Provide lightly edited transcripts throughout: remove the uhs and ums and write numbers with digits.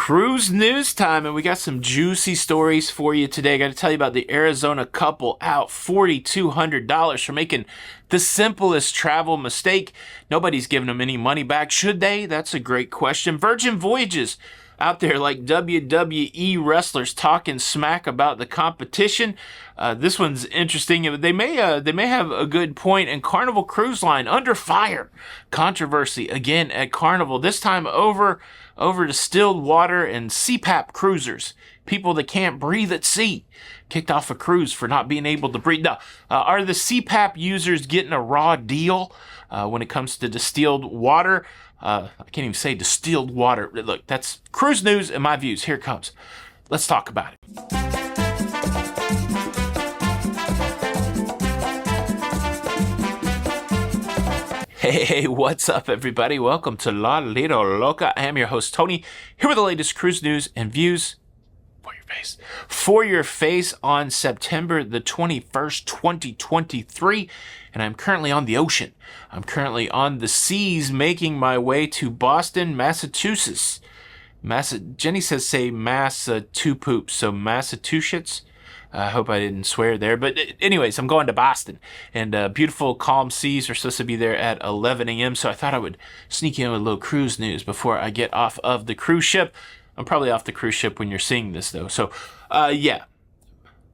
Cruise news time, and we got some juicy stories for you today. I got to tell you about the Arizona couple out $4,200 for making the simplest travel mistake. Nobody's giving them any money back, should they? That's a great question. Virgin Voyages out there like WWE wrestlers talking smack about the competition. This one's interesting. They may have a good point. And Carnival Cruise Line under fire. Controversy again at Carnival. This time over distilled water and CPAP cruisers. People that can't breathe at sea kicked off a cruise for not being able to breathe. Now, are the CPAP users getting a raw deal when it comes to distilled water? I can't even say distilled water. Look, that's cruise news and my views. Here it comes. Let's talk about it. Hey, what's up, everybody? Welcome to La Lido Loca. I am your host, Tony, here with the latest cruise news and views for your face. For your face on September the 21st, 2023, and I'm currently on the ocean. I'm currently on the seas, making my way to Boston, Massachusetts. Jenny says say two poops, so Massachusetts. I hope I didn't swear there. But anyways, I'm going to Boston. And beautiful, calm seas are supposed to be there at 11 a.m. So I thought I would sneak in with a little cruise news before I get off of the cruise ship. I'm probably off the cruise ship when you're seeing this, though. So, yeah.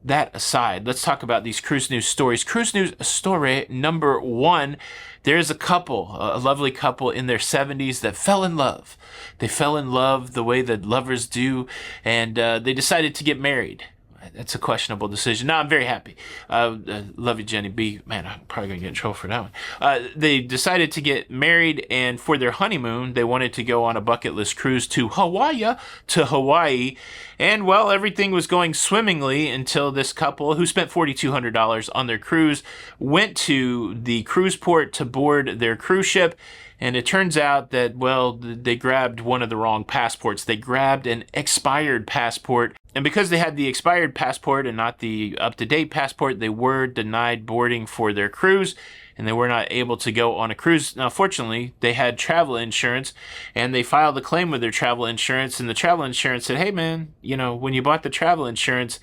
That aside, let's talk about these cruise news stories. Cruise news story number one. There's a lovely couple in their 70s that fell in love. They fell in love the way that lovers do, and they decided to get married. That's a questionable decision. No, I'm very happy. Love you, Jenny B. Man, I'm probably going to get in trouble for that one. They decided to get married, and for their honeymoon, they wanted to go on a bucket list cruise to Hawaii. And, well, everything was going swimmingly until this couple, who spent $4,200 on their cruise, went to the cruise port to board their cruise ship. And it turns out that, well, they grabbed one of the wrong passports. They grabbed an expired passport. And because they had the expired passport and not the up-to-date passport, they were denied boarding for their cruise, and they were not able to go on a cruise. Now, fortunately, they had travel insurance, and they filed a claim with their travel insurance, and the travel insurance said, hey, man, when you bought the travel insurance,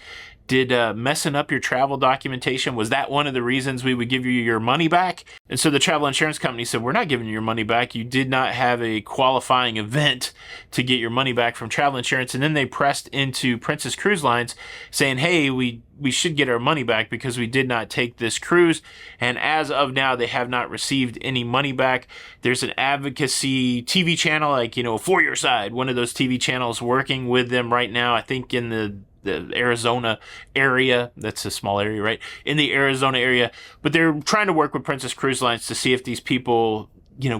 did messing up your travel documentation, was that one of the reasons we would give you your money back? And so the travel insurance company said, we're not giving you your money back. You did not have a qualifying event to get your money back from travel insurance. And then they pressed into Princess Cruise Lines saying, hey, we should get our money back because we did not take this cruise. And as of now, they have not received any money back. There's an advocacy TV channel, like, For Your Side, one of those TV channels working with them right now, I think in the Arizona area. That's a small area, right? In the Arizona area. But they're trying to work with Princess Cruise Lines to see if these people,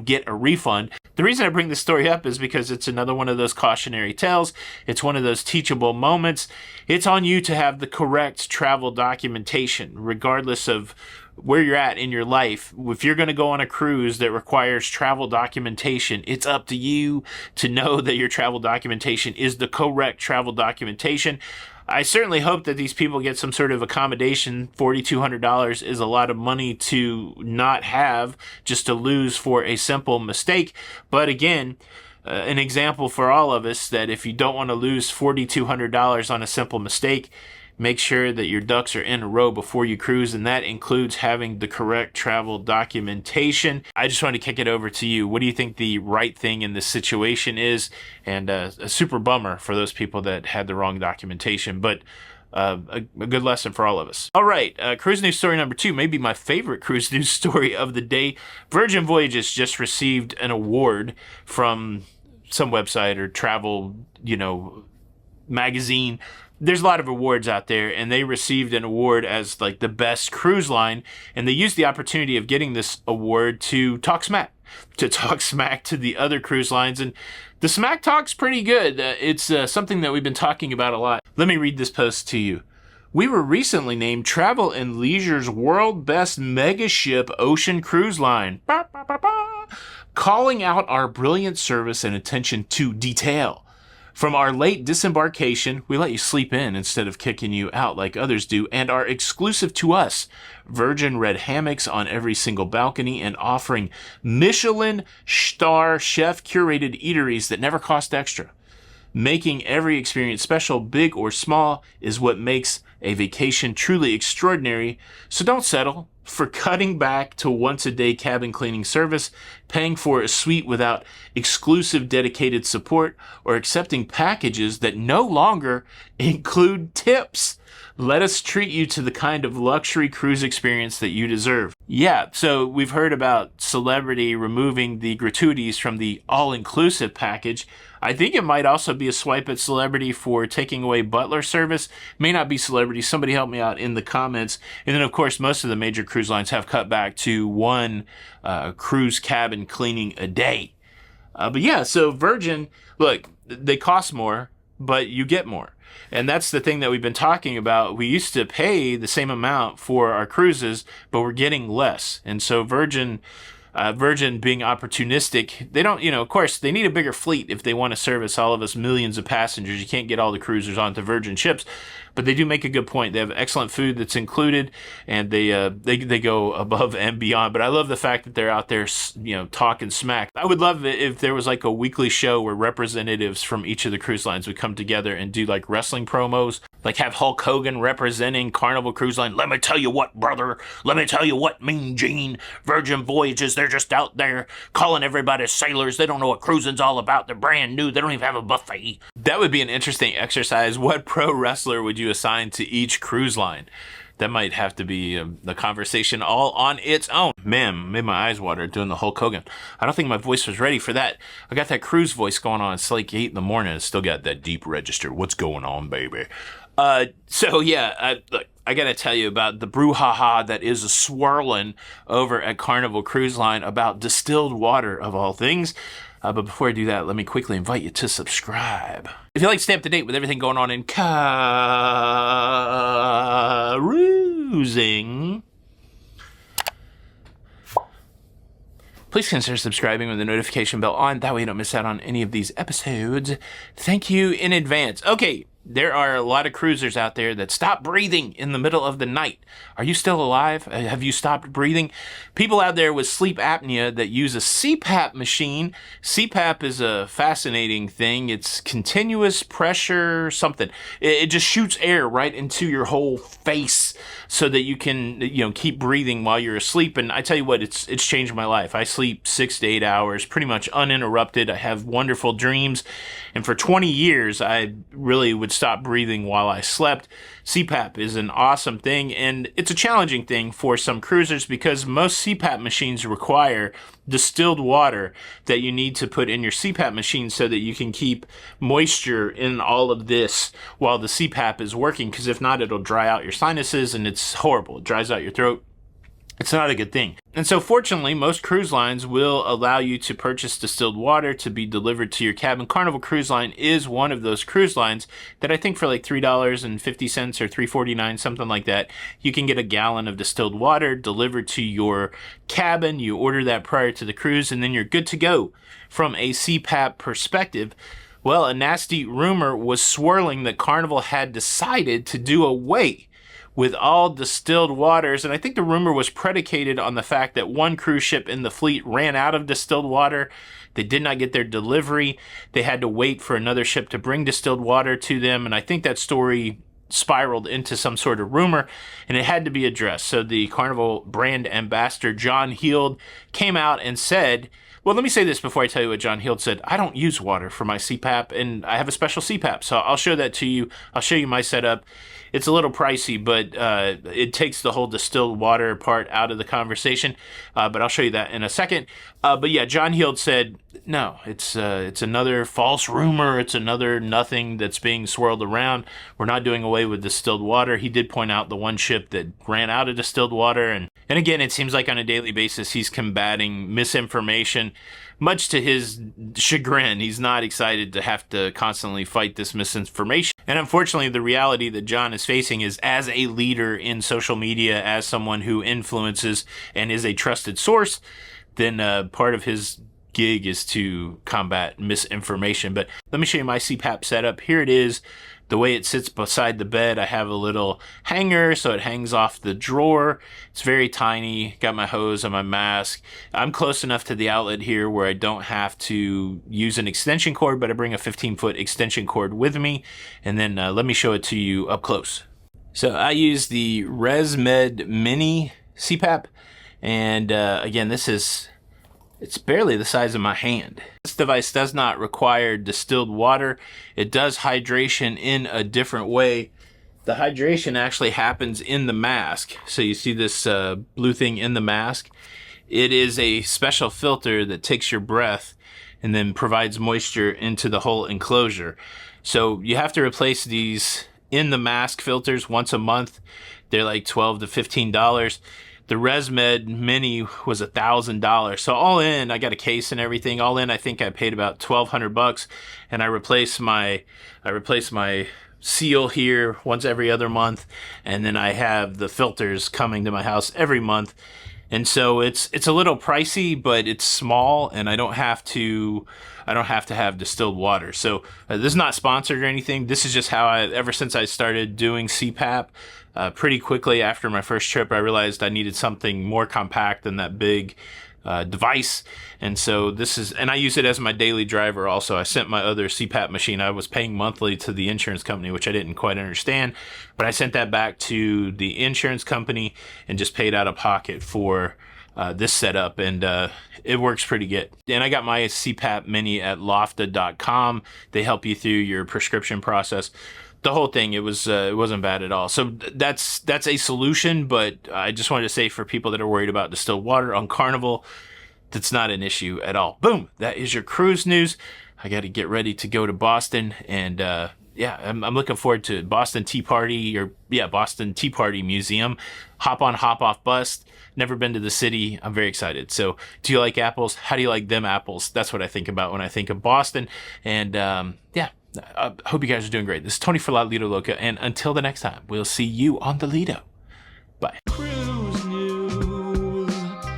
get a refund. The reason I bring this story up is because it's another one of those cautionary tales. It's one of those teachable moments. It's on you to have the correct travel documentation, regardless of where you're at in your life. If you're going to go on a cruise that requires travel documentation, it's up to you to know that your travel documentation is the correct travel documentation. I certainly hope that these people get some sort of accommodation. $4,200 is a lot of money to not have, just to lose for a simple mistake. But again, an example for all of us that if you don't want to lose $4,200 on a simple mistake, make sure that your ducks are in a row before you cruise, and that includes having the correct travel documentation. I just want to kick it over to you. What do you think the right thing in this situation is? And a super bummer for those people that had the wrong documentation, but a good lesson for all of us. All right, cruise news story number two, maybe my favorite cruise news story of the day. Virgin Voyages just received an award from some website or travel, magazine. There's a lot of awards out there, and they received an award as like the best cruise line, and they used the opportunity of getting this award to talk smack to the other cruise lines, and the smack talk's pretty good. It's something that we've been talking about a lot. Let me read this post to you. We were recently named Travel and Leisure's World Best Mega Ship Ocean Cruise Line, calling out our brilliant service and attention to detail. From our late disembarkation, we let you sleep in instead of kicking you out like others do, and are exclusive to us. Virgin red hammocks on every single balcony and offering Michelin star chef curated eateries that never cost extra. Making every experience special, big or small, is what makes a vacation truly extraordinary. So don't settle for cutting back to once-a-day cabin cleaning service, paying for a suite without exclusive dedicated support, or accepting packages that no longer include tips. Let us treat you to the kind of luxury cruise experience that you deserve. Yeah, so we've heard about Celebrity removing the gratuities from the all-inclusive package. I think it might also be a swipe at Celebrity for taking away butler service. May not be Celebrity. Somebody help me out in the comments. And then, of course, most of the major cruise lines have cut back to one cruise cabin cleaning a day. But yeah, so Virgin, look, they cost more, but you get more. And that's the thing that we've been talking about. We used to pay the same amount for our cruises, but we're getting less. And so Virgin being opportunistic, they don't, of course, they need a bigger fleet if they want to service all of us millions of passengers. You can't get all the cruisers onto Virgin ships, but they do make a good point. They have excellent food that's included, and they go above and beyond. But I love the fact that they're out there, talking smack. I would love it if there was like a weekly show where representatives from each of the cruise lines would come together and do like wrestling promos, like have Hulk Hogan representing Carnival Cruise Line. Let me tell you what, brother. Let me tell you what, Mean Gene. Virgin Voyages, they're just out there calling everybody sailors. They don't know what cruising's all about. They're brand new. They don't even have a buffet. That would be an interesting exercise. What pro wrestler would you assign to each cruise line? That might have to be the conversation all on its own. Man, made my eyes water doing the Hulk Hogan. I don't think my voice was ready for that. I got that cruise voice going on. It's like 8 in the morning. It's still got that deep register. What's going on, baby? Look, I gotta tell you about the brouhaha that is swirling over at Carnival Cruise Line about distilled water, of all things. But before I do that, let me quickly invite you to subscribe. If you like to stay up to date with everything going on in cruising, please consider subscribing with the notification bell on. That way you don't miss out on any of these episodes. Thank you in advance. Okay. There are a lot of cruisers out there that stop breathing in the middle of the night. Are you still alive? Have you stopped breathing? People out there with sleep apnea that use a CPAP machine. CPAP is a fascinating thing. It's continuous pressure something. It just shoots air right into your whole face so that you can, keep breathing while you're asleep. And I tell you what, it's changed my life. I sleep 6 to 8 hours, pretty much uninterrupted. I have wonderful dreams. And for 20 years, I really would stop breathing while I slept. CPAP is an awesome thing, and it's a challenging thing for some cruisers because most CPAP machines require distilled water that you need to put in your CPAP machine so that you can keep moisture in all of this while the CPAP is working, because if not, it'll dry out your sinuses, and it's horrible. It dries out your throat. It's not a good thing. And so fortunately, most cruise lines will allow you to purchase distilled water to be delivered to your cabin. Carnival Cruise Line is one of those cruise lines that I think for like $3.50 or $3.49, something like that, you can get a gallon of distilled water delivered to your cabin. You order that prior to the cruise, and then you're good to go. From a CPAP perspective, well, a nasty rumor was swirling that Carnival had decided to do away with all distilled waters. And I think the rumor was predicated on the fact that one cruise ship in the fleet ran out of distilled water. They did not get their delivery. They had to wait for another ship to bring distilled water to them. And I think that story spiraled into some sort of rumor, and it had to be addressed. So the Carnival brand ambassador, John Heald, came out and said, well, let me say this before I tell you what John Heald said. I don't use water for my CPAP, and I have a special CPAP, so I'll show that to you. I'll show you my setup. It's a little pricey, but it takes the whole distilled water part out of the conversation, but I'll show you that in a second. But yeah, John Heald said, no, it's another false rumor. It's another nothing that's being swirled around. We're not doing away with distilled water. He did point out the one ship that ran out of distilled water, and again, it seems like on a daily basis he's combating misinformation. Much to his chagrin, he's not excited to have to constantly fight this misinformation. And unfortunately, the reality that John is facing is, as a leader in social media, as someone who influences and is a trusted source, then part of his gig is to combat misinformation. But let me show you my CPAP setup. Here it is. The way it sits beside the bed, I have a little hanger so it hangs off the drawer. It's very tiny. Got my hose and my mask. I'm close enough to the outlet here where I don't have to use an extension cord, but I bring a 15-foot extension cord with me. And then let me show it to you up close. So I use the ResMed Mini CPAP. And again, it's barely the size of my hand. This device does not require distilled water. It does hydration in a different way. The hydration actually happens in the mask. So you see this blue thing in the mask? It is a special filter that takes your breath and then provides moisture into the whole enclosure. So you have to replace these in the mask filters once a month. They're like $12 to $15. The ResMed Mini was $1,000. So all in, I got a case and everything. All in, I think I paid about $1,200, and I replace my seal here once every other month, and then I have the filters coming to my house every month. And so it's a little pricey, but it's small, and I don't have to have distilled water. So this is not sponsored or anything. This is just how ever since I started doing CPAP, pretty quickly after my first trip, I realized I needed something more compact than that big device. And so and I use it as my daily driver also. I sent my other CPAP machine. I was paying monthly to the insurance company, which I didn't quite understand, but I sent that back to the insurance company and just paid out of pocket for this setup, and it works pretty good. And I got my CPAP Mini at lofta.com. They help you through your prescription process. The whole thing, it wasn't bad at all. So that's a solution, but I just wanted to say for people that are worried about distilled water on Carnival, that's not an issue at all. Boom, that is your cruise news. I got to get ready to go to Boston, and yeah, I'm looking forward to Boston Tea Party Museum. Hop on, hop off bus. Never been to the city. I'm very excited. So, do you like apples? How do you like them apples? That's what I think about when I think of Boston. And yeah. I hope you guys are doing great. This is Tony for La Lido Loca, and until the next time, we'll see you on the Lido. Bye. Cruise news,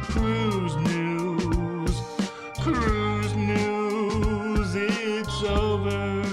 cruise news, cruise news, it's over.